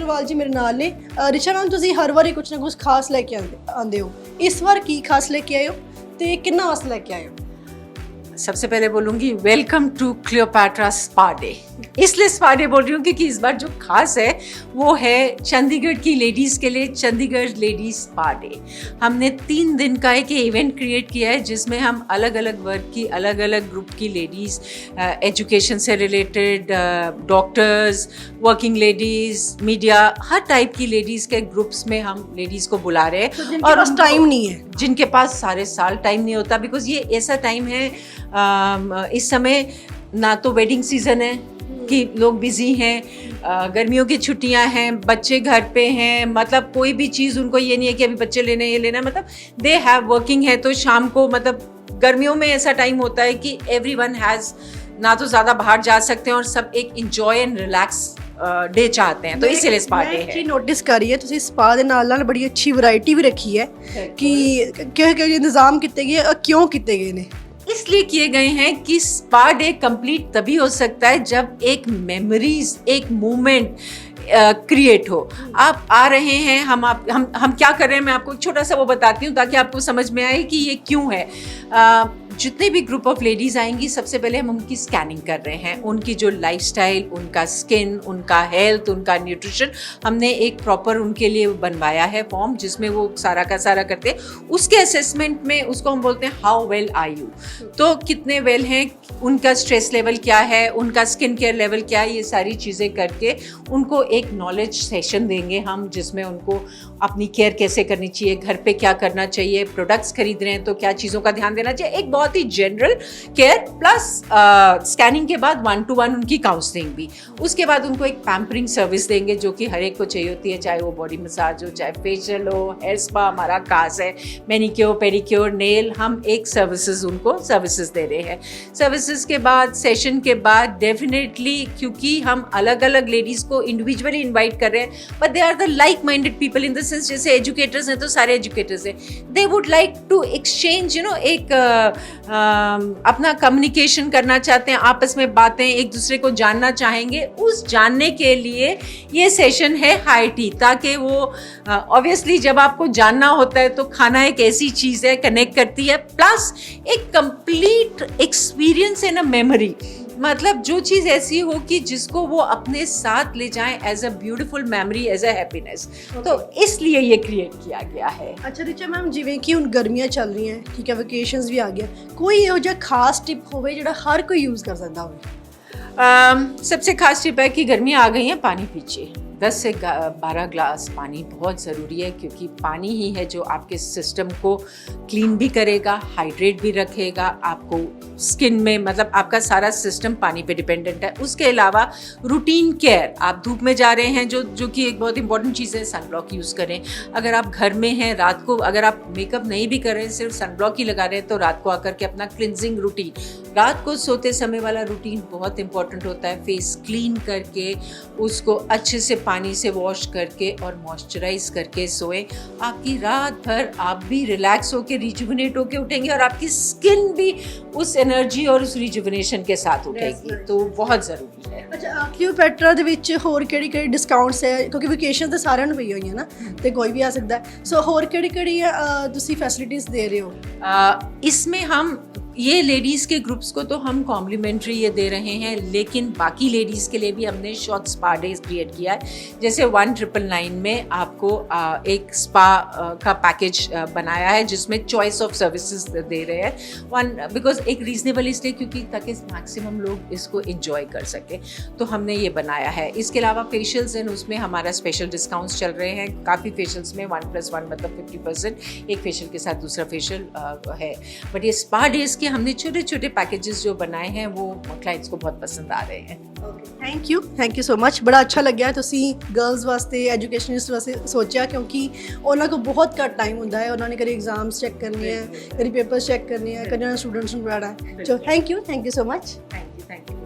अग्रवाल जी मेरे नाल ने। रिचा मैम तुसीं हर वारी कुछ ना कुछ खास लेके आंदे हो, इस बार की खास लेके आए हो ते किन्ना वास्ते लेके आए हो? सबसे पहले बोलूँगी welcome to Cleopatra spa day. इसलिए स्पा डे बोल रही हूँ क्योंकि इस बार जो खास है वो है चंडीगढ़ की लेडीज़ के लिए चंडीगढ़ लेडीज स्पा डे। हमने 3 दिन का एक इवेंट क्रिएट किया है जिसमें हम अलग अलग वर्ग की अलग अलग ग्रुप की लेडीज़, एजुकेशन से related, doctors, working ladies, media, हर टाइप की लेडीज़ के ग्रुप्स में हम लेडीज़ को बुला रहे हैं। और उस टाइम नहीं है, जिनके पास सारे साल टाइम नहीं होता, बिकॉज ये ऐसा टाइम है इस समय ना तो वेडिंग सीजन है कि लोग बिजी हैं, गर्मियों की छुट्टियां हैं, बच्चे घर पे हैं, मतलब कोई भी चीज़ उनको ये नहीं है कि अभी बच्चे लेने ये लेना, मतलब दे हैव वर्किंग है। तो शाम को मतलब गर्मियों में ऐसा टाइम होता है कि एवरीवन हैज़ ना तो ज़्यादा बाहर जा सकते हैं और सब एक इंजॉय एंड रिलैक्स डे चाहते हैं, तो इसीलिए स्पा डे है। नोटिस करिए तुसीं स्पा दे नाल बड़ी अच्छी वैरायटी भी रखी है कि किहड़े इंतजाम किए गए और क्यों किए गए ने? इसलिए किए गए हैं कि स्पा डे कंप्लीट तभी हो सकता है जब एक मेमोरीज, एक मोमेंट क्रिएट हो। आप आ रहे हैं, हम क्या कर रहे हैं, मैं आपको एक छोटा सा वो बताती हूँ ताकि आपको समझ में आए कि ये क्यों है। जितने भी ग्रुप ऑफ लेडीज आएंगी सबसे पहले हम उनकी स्कैनिंग कर रहे हैं, उनकी जो लाइफस्टाइल, उनका स्किन, उनका हेल्थ, उनका न्यूट्रिशन, हमने एक प्रॉपर उनके लिए बनवाया है फॉर्म जिसमें वो सारा का सारा करते हैं। उसके असेसमेंट में उसको हम बोलते हैं हाउ वेल आर यू, तो कितने वेल हैं, उनका स्ट्रेस लेवल क्या है, उनका स्किन केयर लेवल क्या है, ये सारी चीज़ें करके उनको एक नॉलेज सेशन देंगे हम जिसमें उनको अपनी केयर कैसे करनी चाहिए, घर पे क्या करना चाहिए, प्रोडक्ट्स खरीद रहे हैं तो क्या चीज़ों का ध्यान देना चाहिए, एक बहुत ही जनरल केयर प्लस स्कैनिंग के बाद 1-to-1 उनकी काउंसलिंग भी। उसके बाद उनको एक पैम्परिंग सर्विस देंगे जो कि हर एक को चाहिए होती है, चाहे वो बॉडी मसाज हो, चाहे फेशियल हो, हेयर स्पा हमारा खास है, मैनिक्योर, पेडिक्योर, नेल, हम एक उनको सर्विसेज दे रहे हैं। सर्विसेज के बाद, सेशन के बाद डेफिनेटली, क्योंकि हम अलग अलग लेडीज़ को इंडिविजुअली इन्वाइट कर रहे हैं, but they are the like minded people in the sense, जैसे एजुकेटर्स हैं तो सारे एजुकेटर्स हैं, they would like to exchange एक अपना कम्युनिकेशन करना चाहते हैं, आपस में बातें, एक दूसरे को जानना चाहेंगे। उस जानने के लिए ये सेशन है हाई टी, ताकि वो ऑब्वियसली जब आपको जानना होता है तो खाना एक ऐसी चीज़ है, कनेक्ट करती है, प्लस एक complete experience and a memory, मतलब जो चीज़ ऐसी हो कि जिसको वो अपने साथ ले जाएं as a beautiful memory, as a happiness, तो इसलिए ये क्रिएट किया गया है। अच्छा रिचा मैम, जिवें कि हुण गर्मियां चल रही हैं, ठीक है, वेकेशंस भी आ गया, कोई इहो जिहा खास टिप होवे जिहड़ा हर कोई यूज़ कर सकदा होवे? सबसे खास टिप है कि गर्मियाँ आ गई हैं, पानी पीजिए। 10 से 12 ग्लास पानी बहुत ज़रूरी है, क्योंकि पानी ही है जो आपके सिस्टम को क्लीन भी करेगा, हाइड्रेट भी रखेगा, आपको स्किन में, मतलब आपका सारा सिस्टम पानी पे डिपेंडेंट है। उसके अलावा रूटीन केयर, आप धूप में जा रहे हैं जो कि एक बहुत इंपॉर्टेंट चीज़ है, सनब्लॉक यूज़ करें। अगर आप घर में हैं, रात को अगर आप मेकअप नहीं भी कर रहे हैं, सिर्फ सनब्लॉक ही लगा रहे हैं, तो रात को आकर के अपना क्लिनजिंग रूटीन, रात को सोते समय वाला रूटीन बहुत इंपॉर्टेंट होता है। फेस क्लीन करके उसको अच्छे से पानी से वॉश करके और मॉइस्चराइज करके सोएं। आपकी रात भर आप भी रिलैक्स होके, रिजुविनेट होके उठेंगे और आपकी स्किन भी उस एनर्जी और उस रिजुविनेशन के साथ उठेगी, तो बहुत ज़रूरी है। अच्छा, क्लियोपैट्रा ਦੇ ਵਿੱਚ ਹੋਰ ਕਿਹੜੀ ਡਿਸਕਾਊਂਟਸ ਹੈ, ਕਿਉਂਕਿ ਵਕੇਸ਼ਨ ਤਾਂ ਸਾਰਿਆਂ ਨੂੰ ਪਈ ਹੋਈਆਂ ਨਾ, ਤੇ ਕੋਈ ਵੀ ਆ ਸਕਦਾ, ਸੋ ਹੋਰ ਕਿਹੜੀ ਤੁਸੀਂ ਫੈਸਿਲਿਟੀਜ਼ ਦੇ ਰਹੇ ਹੋ? इसमें हम ये लेडीज़ के ग्रुप्स को तो हम कॉम्प्लीमेंट्री ये दे रहे हैं, लेकिन बाकी लेडीज़ के लिए भी हमने शॉर्ट स्पा डेज क्रिएट किया है। जैसे 1999 में आपको एक स्पा का पैकेज बनाया है जिसमें चॉइस ऑफ सर्विसेज दे रहे हैं, बिकॉज एक रीजनेबल इसलिए क्योंकि ताकि मैक्सिमम लोग इसको इंजॉय कर सकें, तो हमने ये बनाया है। इसके अलावा फेशियल्स हैं, उसमें हमारा स्पेशल डिस्काउंट्स चल रहे हैं। काफ़ी फेशियल्स में 1+1 मतलब 50%, एक फेशियल के साथ दूसरा फेशियल है। बट ये स्पा डेज के हमने छोटे छोटे पैकेजेस जो बनाए हैं वो क्लाइंट्स को बहुत पसंद आ रहे हैं। Thank you so much. बड़ा अच्छा लग्या तुसी गर्ल्स वास्ते, एजुकेशनिस्ट वास्ते सोचा, क्योंकि उन्होंने को बहुत घट टाइम होंदा है, उन्होंने कभी एग्जाम्स चेक करने हैं, कभी पेपर्स चेक करने हैं, कभी उन्होंने स्टूडेंट्स को पढ़ाना है। So thank you so much. Thank you.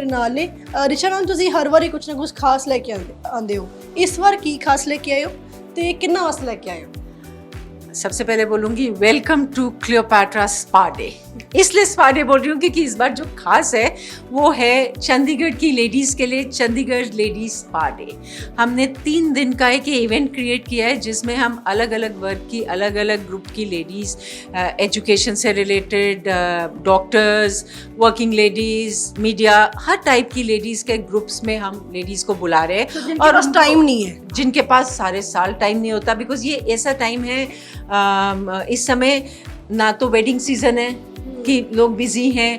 ਮੇਰੇ ਨਾਲ ਨੇ। ਰਿਚਾ ਮੈਮ, ਤੁਸੀਂ ਹਰ ਵਾਰੀ ਕੁਝ ਨਾ ਕੁਝ ਖਾਸ ਲੈ ਕੇ ਆਉਂਦੇ ਹੋ, ਇਸ ਵਾਰ ਕੀ ਖਾਸ ਲੈ ਕੇ ਆਏ ਹੋ ਤੇ ਕਿੰਨਾ ਵਾਸਤੇ ਲੈ ਕੇ आए हो? सबसे पहले बोलूँगी welcome to Cleopatra spa day. इसलिए स्पा डे बोल रही हूँ क्योंकि इस बार जो खास है वो है चंडीगढ़ की लेडीज़ के लिए चंडीगढ़ लेडीज स्पा डे। हमने 3 दिन का एक इवेंट क्रिएट किया है जिसमें हम अलग अलग वर्ग की अलग अलग ग्रुप की लेडीज़, एजुकेशन से related, doctors, working ladies, media, हर टाइप की लेडीज़ के ग्रुप्स में हम लेडीज़ को बुला रहे हैं। और उस टाइम नहीं है, जिनके पास सारे साल टाइम नहीं होता, बिकॉज ये ऐसा टाइम है इस समय ना तो वेडिंग सीजन है कि लोग बिजी हैं,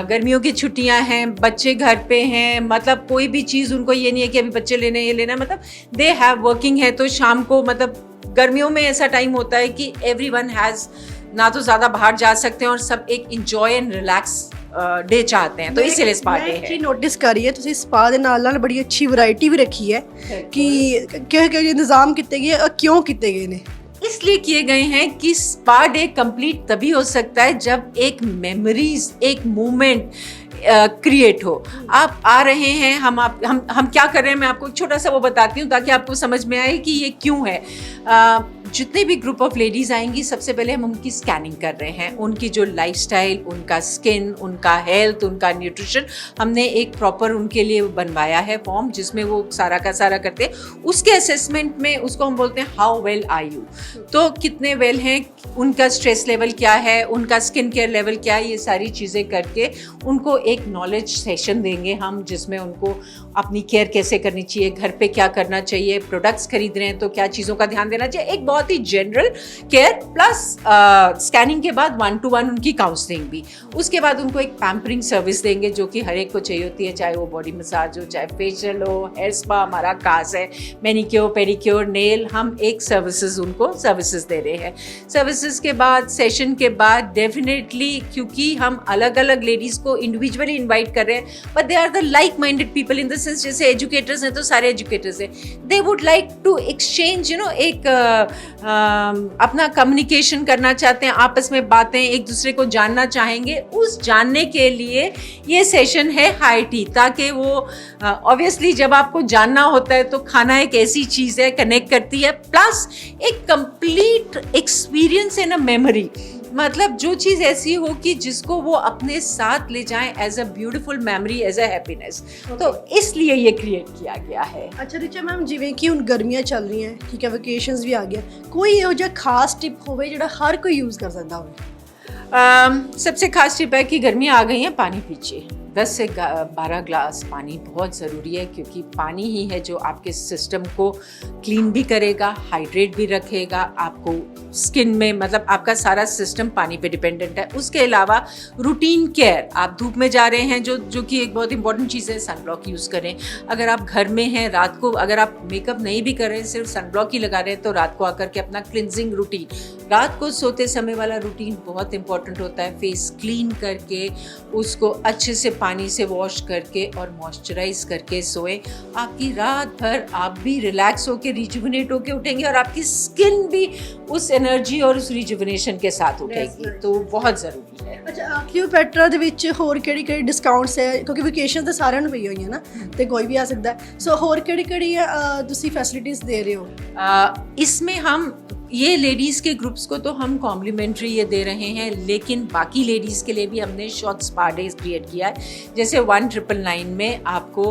गर्मियों की छुट्टियां हैं, बच्चे घर पे हैं, मतलब कोई भी चीज़ उनको ये नहीं है कि अभी बच्चे लेने ये लेना, मतलब दे हैव वर्किंग है। तो शाम को मतलब गर्मियों में ऐसा टाइम होता है कि एवरीवन हैज़ ना तो ज़्यादा बाहर जा सकते हैं और सब एक इंजॉय एंड रिलैक्स डे चाहते हैं, तो इसीलिए स्पा डे है। नोटिस करिए ਤੁਸੀਂ स्पा ਦੇ ਨਾਲ बड़ी अच्छी वैरायटी भी रखी है कि ਕਿਹੜੇ इंतजाम किए गए और क्यों किए गए ने। इसलिए किए गए हैं कि स्पा डे कंप्लीट तभी हो सकता है जब एक मेमोरीज, एक मोमेंट क्रिएट हो। आप आ रहे हैं, हम क्या कर रहे हैं, मैं आपको एक छोटा सा वो बताती हूँ ताकि आपको समझ में आए कि ये क्यों है। जितने भी ग्रुप ऑफ लेडीज़ आएंगी सबसे पहले हम उनकी स्कैनिंग कर रहे हैं, उनकी जो लाइफस्टाइल, उनका स्किन, उनका हेल्थ, उनका न्यूट्रिशन, हमने एक प्रॉपर उनके लिए बनवाया है फॉर्म जिसमें वो सारा का सारा करते हैं। उसके असेसमेंट में उसको हम बोलते हैं हाउ वेल आर यू, तो कितने वेल हैं, उनका स्ट्रेस लेवल क्या है, उनका स्किन केयर लेवल क्या है, ये सारी चीज़ें करके उनको एक नॉलेज सेशन देंगे हम जिसमें उनको अपनी केयर कैसे करनी चाहिए, घर पे क्या करना चाहिए, प्रोडक्ट्स खरीद रहे हैं तो क्या चीज़ों का ध्यान देना चाहिए, एक बहुत ही जनरल केयर प्लस स्कैनिंग के बाद 1-to-1 उनकी काउंसलिंग भी। उसके बाद उनको एक पैम्परिंग सर्विस देंगे जो कि हर एक को चाहिए होती है, चाहे वो बॉडी मसाज हो, चाहे फेशियल हो, हेयर स्पा हमारा खास है, मैनिक्योर, पेडिक्योर, नेल, हम एक सर्विसेज उनको सर्विसेज दे रहे हैं। सर्विसेज के बाद, सेशन के बाद डेफिनेटली, क्योंकि हम अलग अलग लेडीज़ को इंडिविजुअली इन्वाइट कर रहे हैं, but they are the like minded people in the sense, जैसे एजुकेटर्स हैं तो सारे एजुकेटर्स हैं, they would like to exchange, you know, एक अपना कम्युनिकेशन करना चाहते हैं, आपस में बातें, एक दूसरे को जानना चाहेंगे। उस जानने के लिए ये सेशन है हाई टी, ताकि वो ऑब्वियसली जब आपको जानना होता है तो खाना एक ऐसी चीज़ है, कनेक्ट करती है, प्लस एक complete experience and a memory, मतलब जो चीज़ ऐसी हो कि जिसको वो अपने साथ ले जाएं as a beautiful memory, as a happiness, तो इसलिए ये क्रिएट किया गया है। अच्छा रिचा मैम, जिवें कि हुण गर्मियां चल रही हैं, ठीक है, वेकेशंस भी आ गया, कोई ਇਹੋ ਜਿਹਾ खास टिप होवे जिहड़ा हर कोई यूज़ कर सकता हो? सबसे खास टिप है कि गर्मियाँ आ गई हैं, पानी पीजिए। 10 से 12 ग्लास पानी बहुत ज़रूरी है, क्योंकि पानी ही है जो आपके सिस्टम को क्लीन भी करेगा, हाइड्रेट भी रखेगा, आपको स्किन में, मतलब आपका सारा सिस्टम पानी पे डिपेंडेंट है। उसके अलावा रूटीन केयर, आप धूप में जा रहे हैं जो कि एक बहुत इंपॉर्टेंट चीज़ है, सनब्लॉक यूज़ करें। अगर आप घर में हैं, रात को अगर आप मेकअप नहीं भी कर रहे हैं, सिर्फ सनब्लॉक ही लगा रहे हैं, तो रात को आकर के अपना क्लिनजिंग रूटीन, रात को सोते समय वाला रूटीन बहुत इंपॉर्टेंट होता है। फेस क्लीन करके उसको अच्छे से पानी से वॉश करके और मॉइस्चराइज करके सोएं। आपकी रात भर आप भी रिलैक्स होके, रिजुविनेट होके उठेंगे और आपकी स्किन भी उस एनर्जी और उस रिजुविनेशन के साथ उठेगी, तो बहुत ज़रूरी है। अच्छा, क्लियोपैट्रा ਦੇ ਵਿੱਚ ਹੋਰ ਕਿਹੜੀ ਡਿਸਕਾਊਂਟਸ ਹੈ, ਕਿਉਂਕਿ ਵਕੇਸ਼ਨ ਤਾਂ ਸਾਰਿਆਂ ਨੂੰ ਪਈ ਹੋਈਆਂ ਨਾ ਤੇ ਕੋਈ ਵੀ ਆ ਸਕਦਾ ਹੈ, ਸੋ ਹੋਰ ਕਿਹੜੀ ਤੁਸੀਂ ਫੈਸਿਲਿਟੀਜ਼ ਦੇ ਰਹੇ ਹੋ? इसमें हम ये लेडीज़ के ग्रुप्स को तो हम कॉम्प्लीमेंट्री ये दे रहे हैं, लेकिन बाकी लेडीज़ के लिए भी हमने शॉर्ट स्पा डेज क्रिएट किया है। जैसे 1999 में आपको